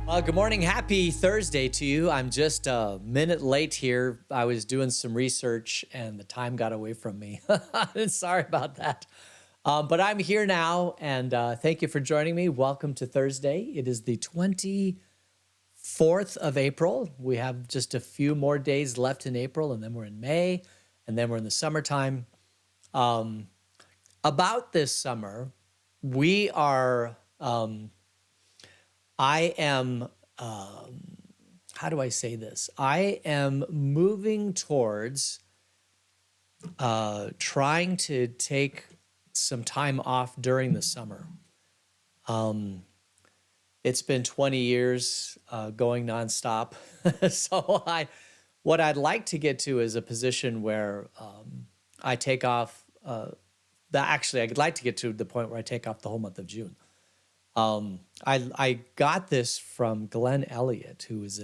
Good morning. Happy Thursday to you. I'm just a minute late here. I was doing some research and the time got away from me. Sorry about that. But I'm here now and thank you for joining me. Welcome to Thursday. It is the 24th of April. We have just a few more days left in April and then we're in May and then we're in the summertime. About this summer, we are. I am, how do I say this? I am moving towards trying to take some time off during the summer. It's been 20 years going nonstop. What I'd like to get to is a position where I take off, actually, I'd like to get to the point where I take off the whole month of June. I got this from Glenn Elliott, who was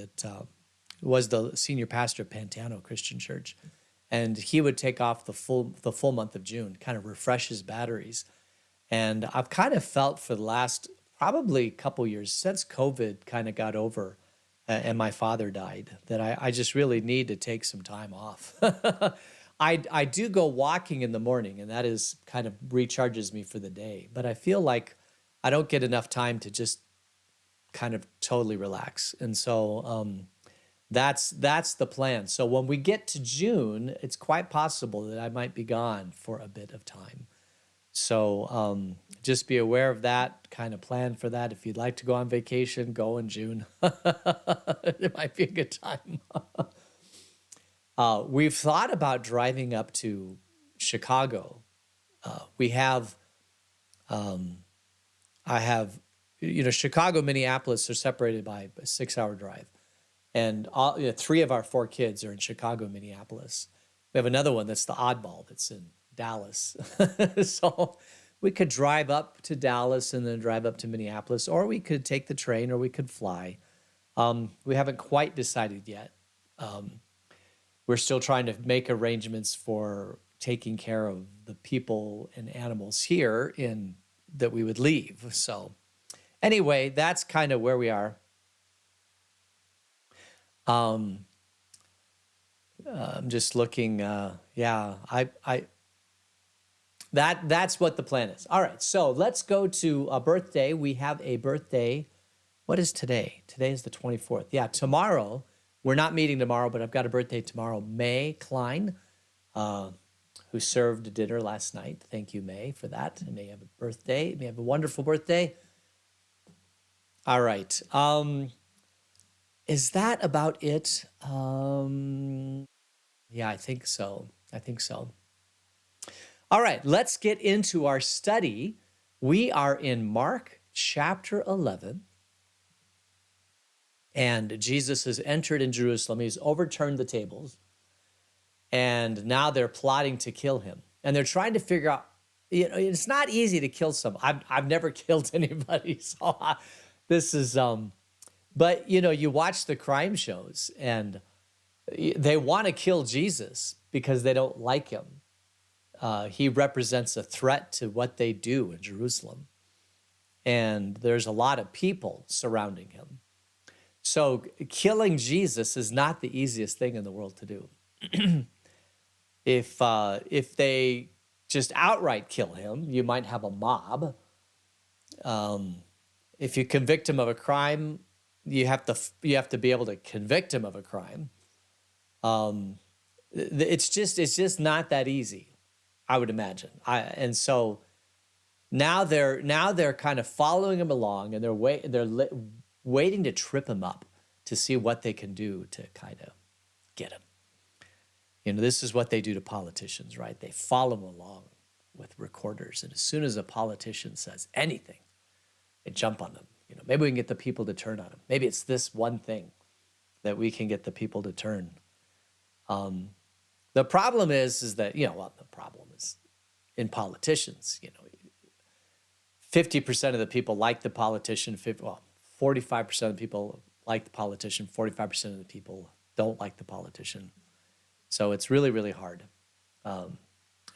the senior pastor of Pantano Christian Church, and he would take off the full month of June, kind of refresh his batteries. And I've kind of felt for the last probably couple years since COVID kind of got over, and my father died, that I just really need to take some time off. I do go walking in the morning, and that is kind of recharges me for the day. But I feel like I don't get enough time to just kind of totally relax. And so that's the plan. So when we get to June, it's quite possible that I might be gone for a bit of time. So just be aware of that, kind of plan for that. If you'd like to go on vacation, go in June. It might be a good time. We've thought about driving up to Chicago. We have... I have, Chicago, Minneapolis are separated by a 6-hour drive. And three of our four kids are in Chicago, Minneapolis. We have another one that's the oddball that's in Dallas. So we could drive up to Dallas and then drive up to Minneapolis, or we could take the train or we could fly. We haven't quite decided yet. We're still trying to make arrangements for taking care of the people and animals here that we would leave. So anyway, that's kind of where we are. I'm just looking, that's what the plan is. All right, so let's go to a birthday. We have a birthday. What is today? Today is the 24th. Yeah, tomorrow, we're not meeting tomorrow, but I've got a birthday tomorrow. May Klein, who served dinner last night. Thank you, May, for that. And may have a birthday. May have a wonderful birthday. All right. Is that about it? Yeah, I think so. All right, let's get into our study. We are in Mark chapter 11. And Jesus has entered in Jerusalem. He's overturned the tables. And now they're plotting to kill him. And they're trying to figure out, it's not easy to kill someone. I've never killed anybody. So this is, but you watch the crime shows and they want to kill Jesus because they don't like him. He represents a threat to what they do in Jerusalem. And there's a lot of people surrounding him. So killing Jesus is not the easiest thing in the world to do. If they just outright kill him, you might have a mob. If you convict him of a crime, you have to be able to convict him of a crime. It's just not that easy, I would imagine. And so now they're kind of following him along, and they're waiting to trip him up to see what they can do to kind of get him. This is what they do to politicians, right? They follow them along with recorders. And as soon as a politician says anything, they jump on them. Maybe we can get the people to turn on him. Maybe it's this one thing that we can get the people to turn. The problem is that, the problem is in politicians, 50% of the people like the politician, 45% of the people like the politician, 45% of the people don't like the politician. So it's really, really hard.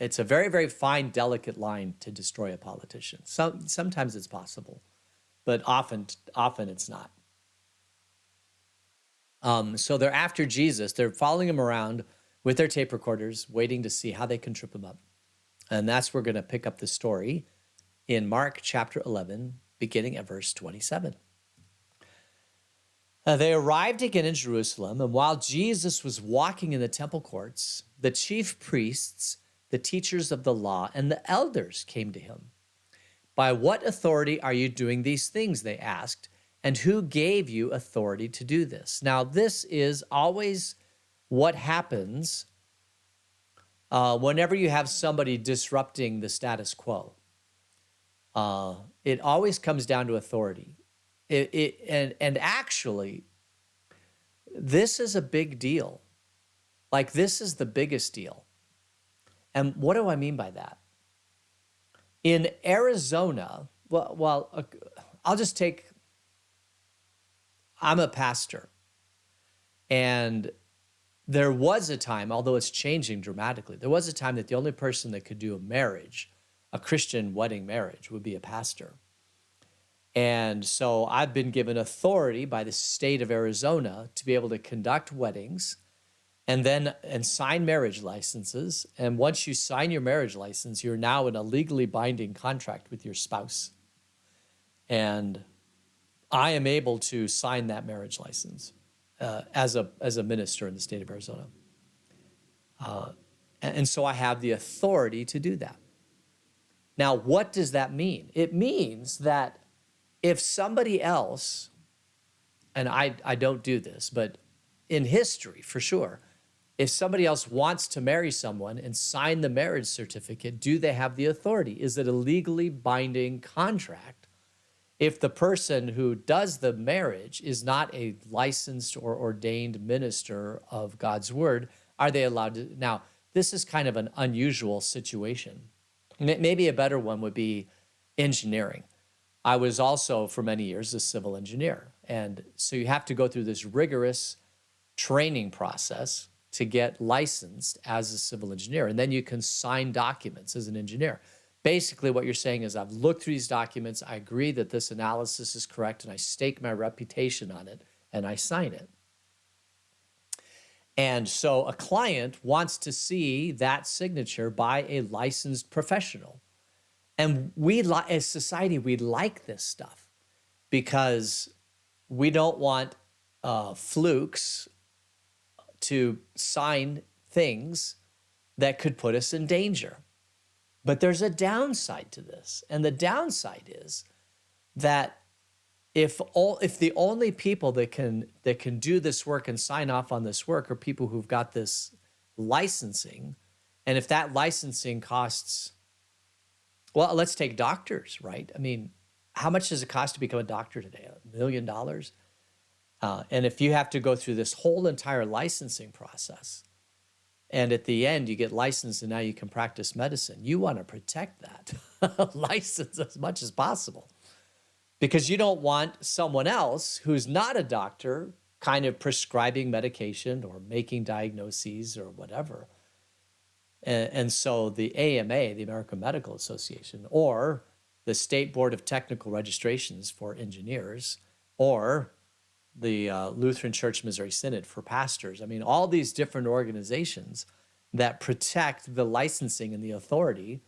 It's a very, very fine, delicate line to destroy a politician. Sometimes it's possible, but often it's not. So they're after Jesus. They're following him around with their tape recorders, waiting to see how they can trip him up. And that's where we're going to pick up the story in Mark chapter 11, beginning at verse 27. They arrived again in Jerusalem, and while Jesus was walking in the temple courts, the chief priests, the teachers of the law, and the elders came to him. By what authority are you doing these things? They asked. And who gave you authority to do this? Now, this is always what happens whenever you have somebody disrupting the status quo. It always comes down to authority. And actually, this is a big deal. Like, this is the biggest deal. And what do I mean by that? In Arizona, I'll just take, I'm a pastor. And there was a time, although it's changing dramatically, there was a time that the only person that could do a marriage, a Christian wedding marriage, would be a pastor. And so I've been given authority by the state of Arizona to be able to conduct weddings and sign marriage licenses. And once you sign your marriage license, you're now in a legally binding contract with your spouse. And I am able to sign that marriage license as a minister in the state of Arizona. And so I have the authority to do that. Now, what does that mean? It means that if somebody else, and I don't do this, but in history, for sure, if somebody else wants to marry someone and sign the marriage certificate, do they have the authority? Is it a legally binding contract? If the person who does the marriage is not a licensed or ordained minister of God's word, are they allowed to? Now, this is kind of an unusual situation. Maybe a better one would be engineering. I was also, for many years, a civil engineer. And so you have to go through this rigorous training process to get licensed as a civil engineer. And then you can sign documents as an engineer. Basically, what you're saying is, I've looked through these documents, I agree that this analysis is correct, and I stake my reputation on it, and I sign it. And so a client wants to see that signature by a licensed professional. And we, as society, we like this stuff because we don't want flukes to sign things that could put us in danger. But there's a downside to this. And the downside is that if the only people that can do this work and sign off on this work are people who've got this licensing, and if that licensing costs, well, let's take doctors, right? I mean, how much does it cost to become a doctor today? $1 million? And if you have to go through this whole entire licensing process, and at the end you get licensed and now you can practice medicine, you want to protect that license as much as possible, because you don't want someone else who's not a doctor kind of prescribing medication or making diagnoses or whatever. And so the AMA, the American Medical Association, or the State Board of Technical Registrations for engineers, or the Lutheran Church Missouri Synod for pastors. I mean, all these different organizations that protect the licensing and the authority,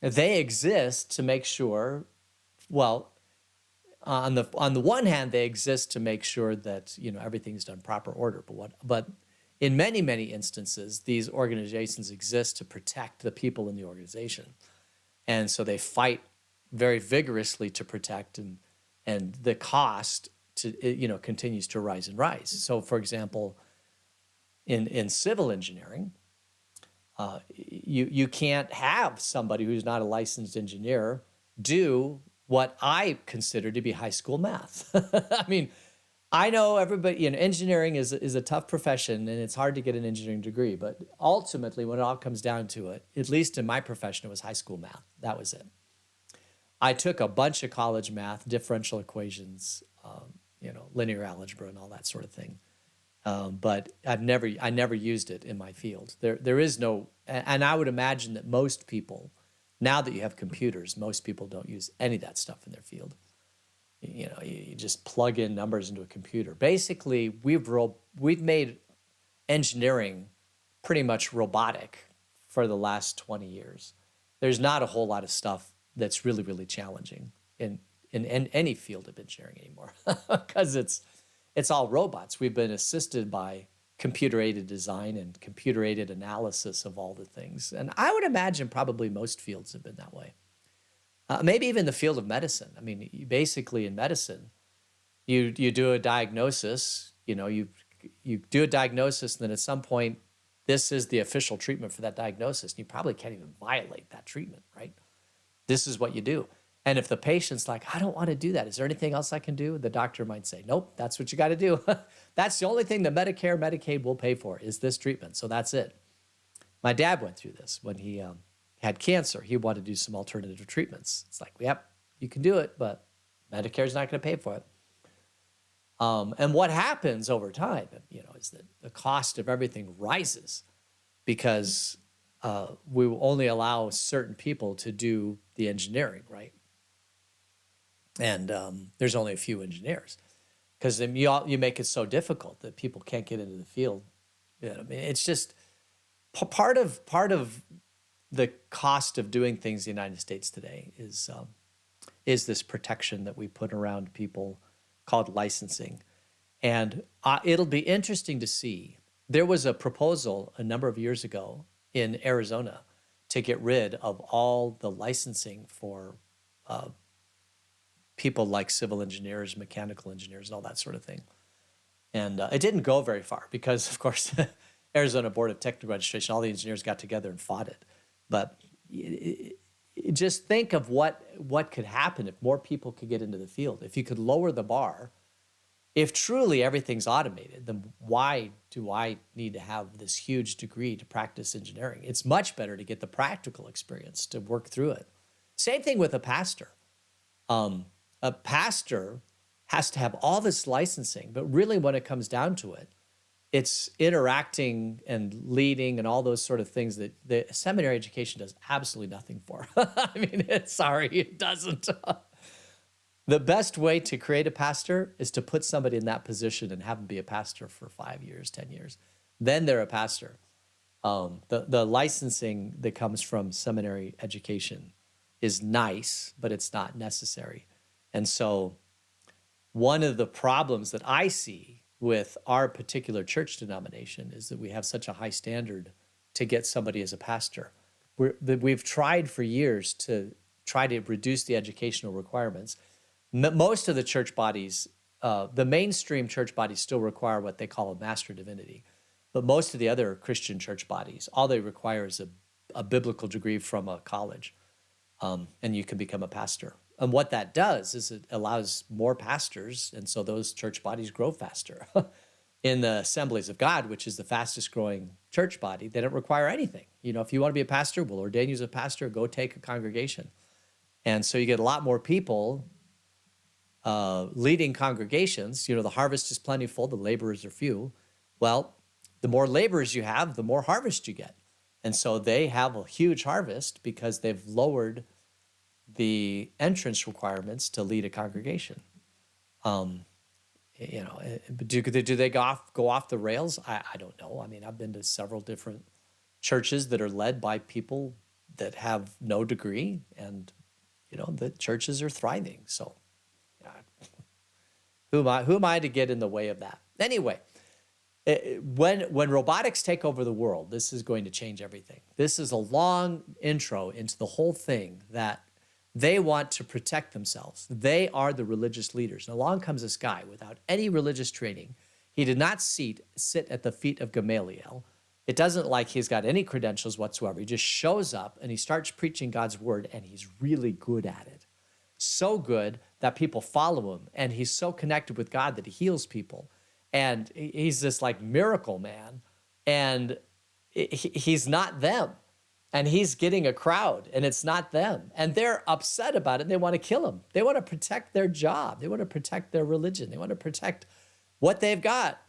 they exist to make sure, well, on the one hand, they exist to make sure that, everything's done proper order. But in many, many instances, these organizations exist to protect the people in the organization. And so they fight very vigorously to protect, and the cost continues to rise and rise. So, for example, in civil engineering, you can't have somebody who's not a licensed engineer do what I consider to be high school math. I mean, I know everybody, engineering is a tough profession, and it's hard to get an engineering degree. But ultimately, when it all comes down to it, at least in my profession, it was high school math. That was it. I took a bunch of college math, differential equations, linear algebra and all that sort of thing. But I never used it in my field. There is no, and I would imagine that most people, now that you have computers, most people don't use any of that stuff in their field. You just plug in numbers into a computer. Basically, we've made engineering pretty much robotic for the last 20 years. There's not a whole lot of stuff that's really, really challenging in any field of engineering anymore because it's all robots. We've been assisted by computer-aided design and computer-aided analysis of all the things. And I would imagine probably most fields have been that way. Maybe even the field of medicine. I mean, basically in medicine, you do a diagnosis, you do a diagnosis, and then at some point, this is the official treatment for that diagnosis. And you probably can't even violate that treatment, right? This is what you do. And if the patient's like, I don't want to do that, is there anything else I can do? The doctor might say, nope, that's what you got to do. That's the only thing that Medicare, Medicaid will pay for is this treatment. So that's it. My dad went through this when he had cancer. He wanted to do some alternative treatments. It's like, yep, you can do it, but Medicare's not going to pay for it. And what happens over time, is that the cost of everything rises because we will only allow certain people to do the engineering, right? And there's only a few engineers because you make it so difficult that people can't get into the field. I mean, it's just part of the cost of doing things in the United States today is this protection that we put around people called licensing. And it'll be interesting to see. There was a proposal a number of years ago in Arizona to get rid of all the licensing for people like civil engineers, mechanical engineers, and all that sort of thing. And it didn't go very far because, of course, Arizona Board of Technical Registration, all the engineers got together and fought it. But just think of what could happen if more people could get into the field. If you could lower the bar, if truly everything's automated, then why do I need to have this huge degree to practice engineering? It's much better to get the practical experience to work through it. Same thing with a pastor. A pastor has to have all this licensing, but really when it comes down to it, it's interacting and leading and all those sort of things that the seminary education does absolutely nothing for. I mean, sorry, it doesn't. The best way to create a pastor is to put somebody in that position and have them be a pastor for 5 years, 10 years. Then they're a pastor. The licensing that comes from seminary education is nice, but it's not necessary. And so one of the problems that I see with our particular church denomination is that we have such a high standard to get somebody as a pastor. We've tried for years to try to reduce the educational requirements. Most of the church bodies, the mainstream church bodies still require what they call a Master of Divinity. But most of the other Christian church bodies, all they require is a biblical degree from a college, and you can become a pastor. And what that does is it allows more pastors, and so those church bodies grow faster. In the Assemblies of God, which is the fastest growing church body, they don't require anything. If you want to be a pastor, we'll ordain you as a pastor, go take a congregation. And so you get a lot more people leading congregations. The harvest is plentiful, the laborers are few. Well, the more laborers you have, the more harvest you get. And so they have a huge harvest because they've lowered the entrance requirements to lead a congregation. Do they go off the rails? I don't know. I mean, I've been to several different churches that are led by people that have no degree, and the churches are thriving. So, who am I to get in the way of that? Anyway, when robotics take over the world, this is going to change everything. This is a long intro into the whole thing that they want to protect themselves. They are the religious leaders. And along comes this guy without any religious training. He did not sit at the feet of Gamaliel. It doesn't like he's got any credentials whatsoever. He just shows up and he starts preaching God's word, and he's really good at it. So good that people follow him, and he's so connected with God that he heals people. And he's this like miracle man, and he's not them. And he's getting a crowd, and it's not them. And they're upset about it, and they want to kill him. They want to protect their job. They want to protect their religion. They want to protect what they've got.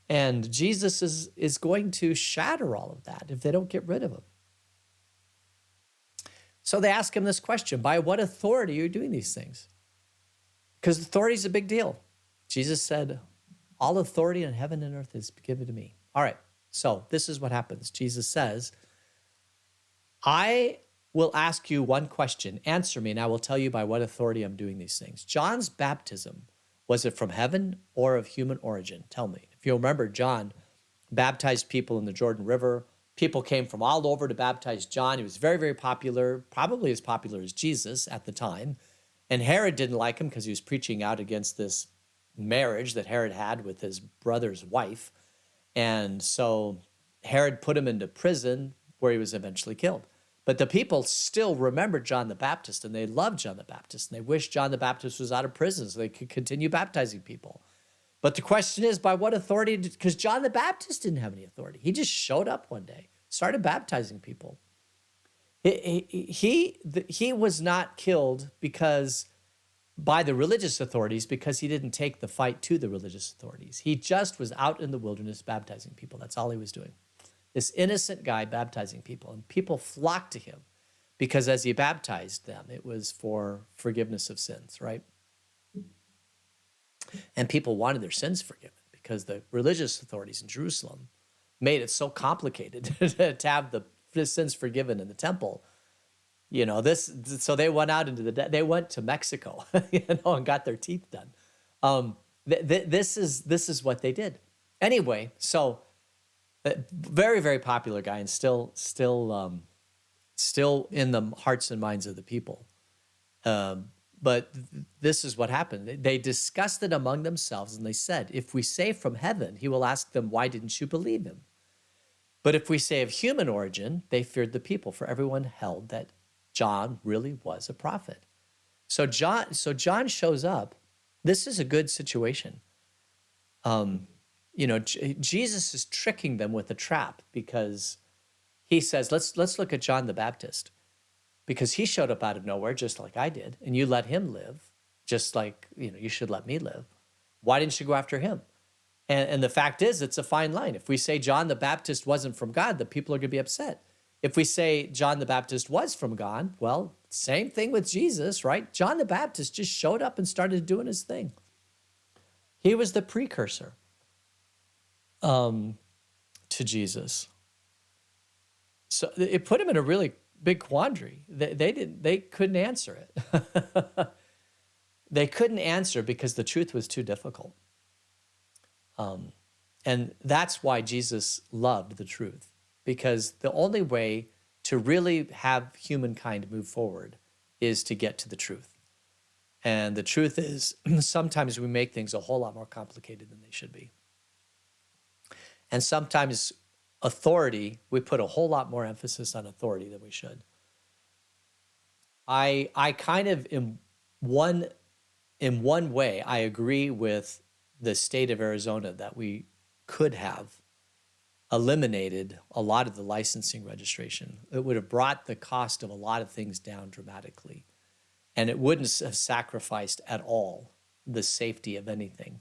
And Jesus is going to shatter all of that if they don't get rid of him. So they ask him this question: by what authority are you doing these things? Because authority is a big deal. Jesus said, all authority in heaven and earth is given to me. All right, so this is what happens. Jesus says, I will ask you one question. Answer me, and I will tell you by what authority I'm doing these things. John's baptism, was it from heaven or of human origin? Tell me. If you'll remember, John baptized people in the Jordan River. People came from all over to baptize John. He was very, very popular, probably as popular as Jesus at the time. And Herod didn't like him because he was preaching out against this marriage that Herod had with his brother's wife. And so Herod put him into prison where he was eventually killed. But the people still remembered John the Baptist, and they loved John the Baptist, and they wished John the Baptist was out of prison so they could continue baptizing people. But the question is, by what authority? Because John the Baptist didn't have any authority. He just showed up one day, started baptizing people. He was not killed because by the religious authorities because he didn't take the fight to the religious authorities. He just was out in the wilderness baptizing people. That's all he was doing. This innocent guy baptizing people, and people flocked to him because as he baptized them, it was for forgiveness of sins, right? And people wanted their sins forgiven because the religious authorities in Jerusalem made it so complicated to have the sins forgiven in the temple. You know, so they went out into they went to Mexico, and got their teeth done. This is what they did. Anyway, so very, very popular guy, and still in the hearts and minds of the people. But this is what happened. They discussed it among themselves, and they said, if we say from heaven, he will ask them, why didn't you believe him? But if we say of human origin, they feared the people, for everyone held that John really was a prophet. So John shows up. This is a good situation. Jesus is tricking them with a trap because he says, let's look at John the Baptist, because he showed up out of nowhere just like I did, and you let him live just like you should let me live. Why didn't you go after him? And the fact is, it's a fine line. If we say John the Baptist wasn't from God, the people are going to be upset. If we say John the Baptist was from God, well, same thing with Jesus, right? John the Baptist just showed up and started doing his thing. He was the precursor to Jesus. So it put him in a really big quandary. They couldn't answer it. They couldn't answer because the truth was too difficult. And that's why Jesus loved the truth, because the only way to really have humankind move forward is to get to the truth. And the truth is, sometimes we make things a whole lot more complicated than they should be. And sometimes authority, we put a whole lot more emphasis on authority than we should. I kind of, in one way, I agree with the state of Arizona that we could have eliminated a lot of the licensing registration. It would have brought the cost of a lot of things down dramatically. And it wouldn't have sacrificed at all the safety of anything.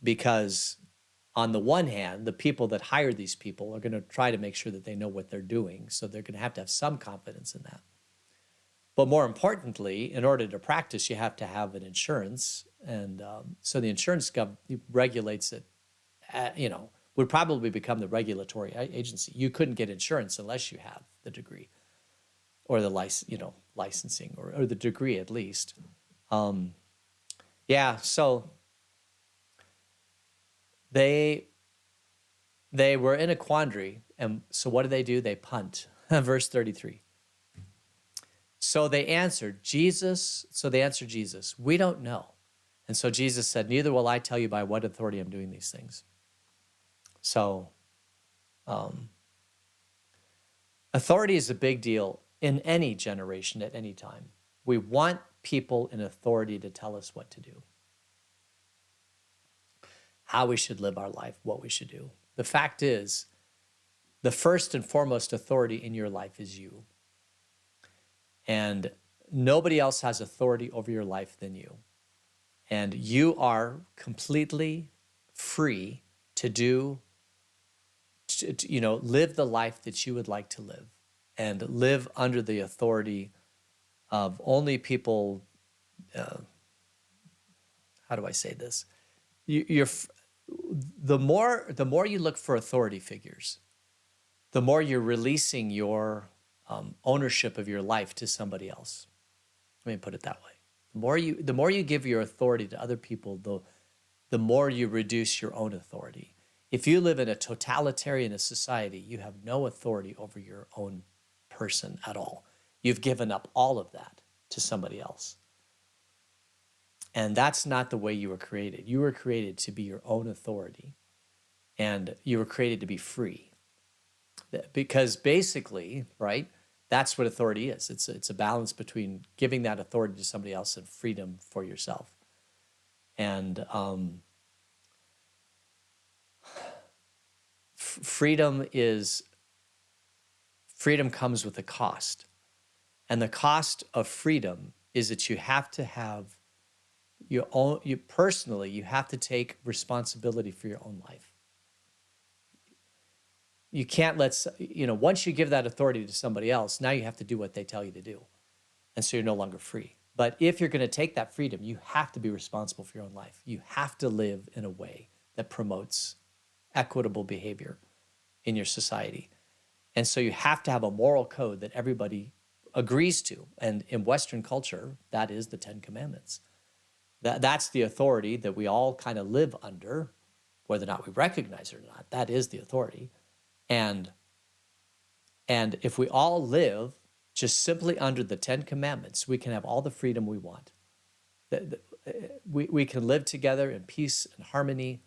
Because on the one hand, the people that hire these people are going to try to make sure that they know what they're doing. So they're going to have some confidence in that. But more importantly, in order to practice, you have to have an insurance. And so the insurance regulates it, would probably become the regulatory agency. You couldn't get insurance unless you have the degree or the licensing or the degree at least. So they were in a quandary. And so what do? They punt. Verse 33. So they answered Jesus, we don't know. And so Jesus said, neither will I tell you by what authority I'm doing these things. So authority is a big deal in any generation at any time. We want people in authority to tell us what to do, how we should live our life, what we should do. The fact is, the first and foremost authority in your life is you. And nobody else has authority over your life than you. And you are completely free to live the life that you would like to live and live under the authority of only people how do I say this? You're the more you look for authority figures, the more you're releasing your ownership of your life to somebody else. Let me put it that way. The more you give your authority to other people, the more you reduce your own authority. If you live in a totalitarian society, you have no authority over your own person at all. You've given up all of that to somebody else. And that's not the way you were created. You were created to be your own authority, and you were created to be free. Because basically, right, that's what authority is. It's a balance between giving that authority to somebody else and freedom for yourself. And freedom comes with a cost. And the cost of freedom is that you have to have you personally, you have to take responsibility for your own life. You can't once you give that authority to somebody else, now you have to do what they tell you to do. And so you're no longer free. But if you're going to take that freedom, you have to be responsible for your own life. You have to live in a way that promotes equitable behavior in your society. And so you have to have a moral code that everybody agrees to. And in Western culture, that is the Ten Commandments. That's the authority that we all kind of live under, whether or not we recognize it or not. That is the authority. And if we all live just simply under the Ten Commandments, we can have all the freedom we want. We can live together in peace and harmony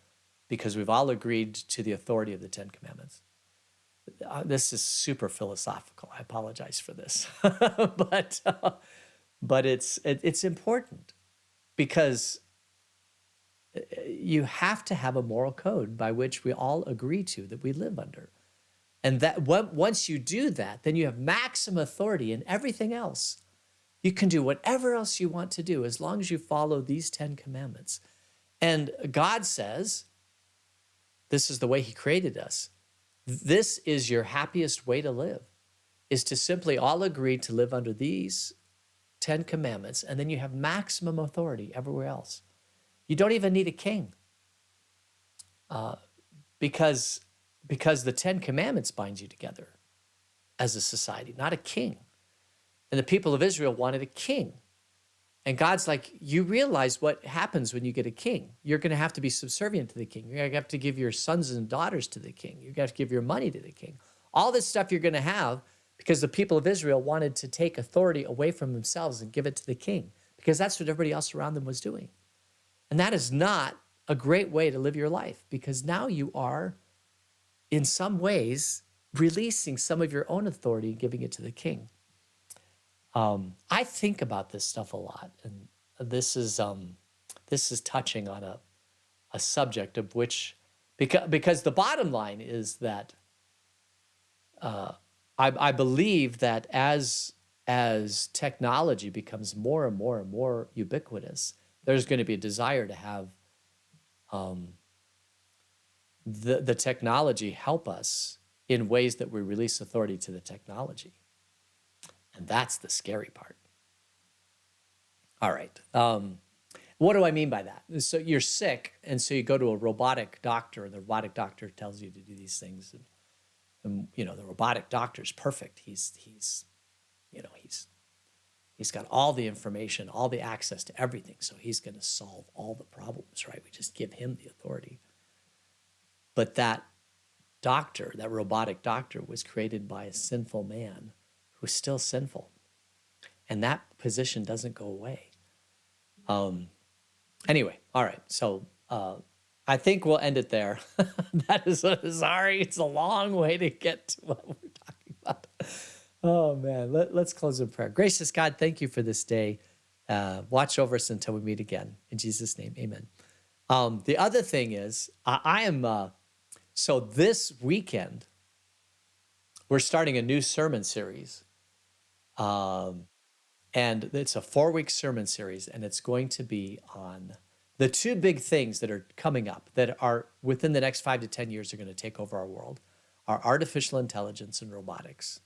because we've all agreed to the authority of the Ten Commandments. This is super philosophical. I apologize for this, but it's important because you have to have a moral code by which we all agree to that we live under. And that once you do that, then you have maximum authority in everything else. You can do whatever else you want to do as long as you follow these 10 commandments. And God says, this is the way he created us. This is your happiest way to live, is to simply all agree to live under these 10 commandments, and then you have maximum authority everywhere else. You don't even need a king because the 10 commandments bind you together as a society, not a king. And the people of Israel wanted a king. And God's like, you realize what happens when you get a king. You're going to have to be subservient to the king. You're going to have to give your sons and daughters to the king. You're going to have to give your money to the king. All this stuff you're going to have because the people of Israel wanted to take authority away from themselves and give it to the king because that's what everybody else around them was doing. And that is not a great way to live your life because now you are, in some ways, releasing some of your own authority and giving it to the king. I think about this stuff a lot, and this is touching on a subject of which, because the bottom line is that I believe that as technology becomes more and more and more ubiquitous, there's going to be a desire to have the technology help us in ways that we release authority to the technology. And that's the scary part. All right. What do I mean by that? So you're sick, and so you go to a robotic doctor, and the robotic doctor tells you to do these things. And the robotic doctor is perfect. He's got all the information, all the access to everything. So he's going to solve all the problems, right? We just give him the authority. But that doctor, that robotic doctor, was created by a sinful man who's still sinful. And that position doesn't go away. Anyway, all right. So I think we'll end it there. That is sorry. It's a long way to get to what we're talking about. Oh, man. Let's close in prayer. Gracious God, thank you for this day. Watch over us until we meet again. In Jesus' name, amen. The other thing is, I am... So this weekend, we're starting a new sermon series. And it's a 4-week sermon series, and it's going to be on the two big things that are coming up that are within the next 5 to 10 years are going to take over our world are artificial intelligence and robotics.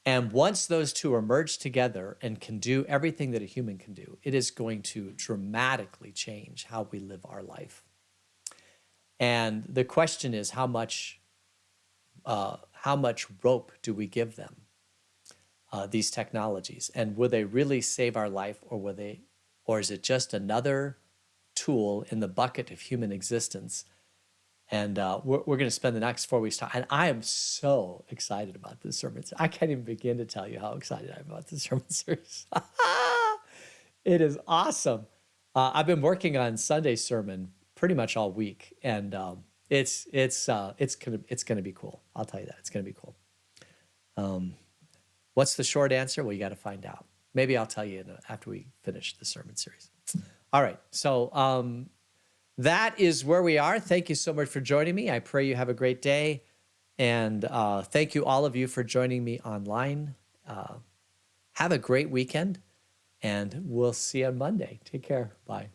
And once those two are merged together and can do everything that a human can do, it is going to dramatically change how we live our life. And the question is, how much rope do we give them, these technologies? And will they really save our life, or is it just another tool in the bucket of human existence? And we're going to spend the next 4 weeks talking. And I am so excited about this sermon. I can't even begin to tell you how excited I am about this sermon series. It is awesome. I've been working on Sunday sermon pretty much all week, and it's gonna be cool. I'll tell you that, it's gonna be cool. What's the short answer? Well, you got to find out. Maybe I'll tell you after we finish the sermon series. All right. So that is where we are. Thank you so much for joining me. I pray you have a great day. And thank you, all of you, for joining me online. Have a great weekend, and we'll see you on Monday. Take care. Bye.